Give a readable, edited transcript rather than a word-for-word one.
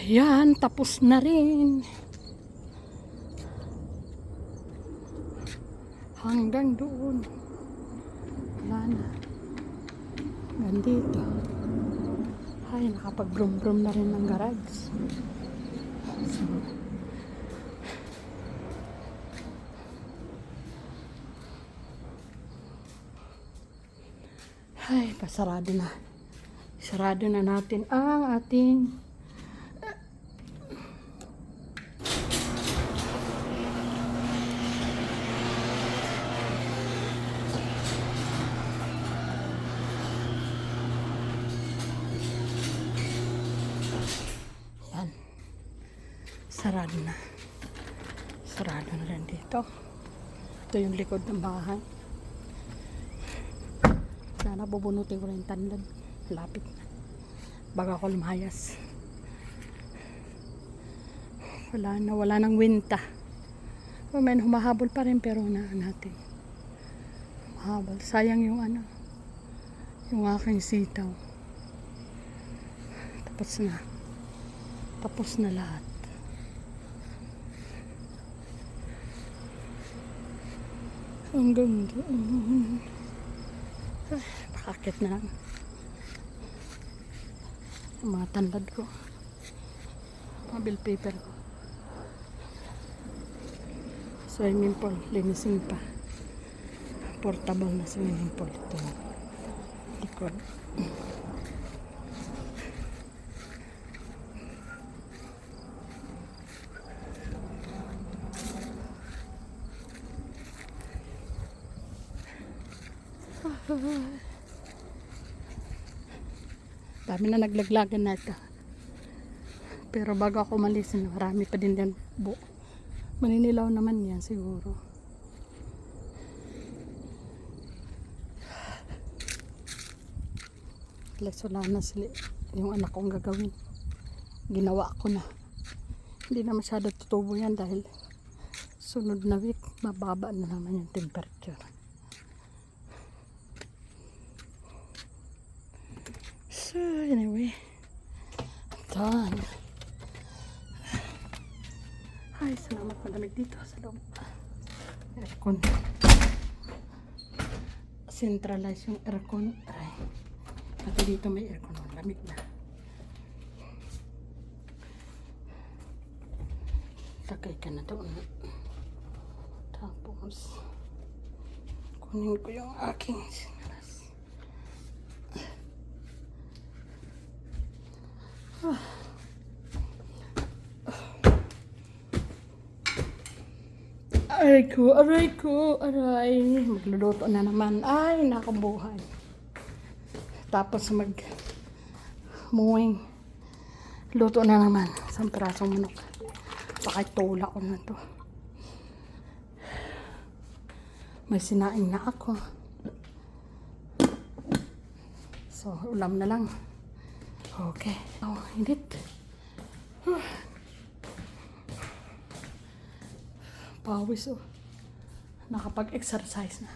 Ayan, tapos na rin. Hanggang doon. Wala na. Nandito. Ay, nakapag-brum-brum na rin ng garage. So, ay, pasarado na. Sarado na natin ang ating yan. Sarado na. Sarado na rin dito. Ito yung likod ng bahay. Sana bubunutin ko rin yung tanlad. Lapit na. Baga ako lumayas. Wala nang winta. May humahabol pa rin pero natin. Humahabol. Sayang yung yung aking sitaw. Tapos na lahat. Hanggang doon. Pakakit na lang. Ang mga tanlad ko. Mga bill paper ko. Swimming pool. Linisin pa. Portable na swimming pool. Ito. Likod. Dami na naglaglagan na ito. Pero bago ako umalis, marami pa din yan. Maninilaw naman yan siguro. Wala na sila yung anak kong gagawin. Ginawa ko na. Hindi na masyado tutubo yan dahil sunod na week, mababa na naman yung temperature. So, anyway. Done. Ay, salamat, malamig dito sa loob. Aircon. Centralize yung aircon. Aray. Pati dito may aircon. Malamig na. Takay ka na doon. Tapos, kunin ko yung aking sinalas. Aray. Magluluto na naman. Ay, nakabuhay. Tapos muwing luto na naman. Isang pirasong manok. Pakitula ko na to. May sinaing na ako. So, ulam na lang. Okay. Oh, init. Pawis oh. Nakapag-exercise na.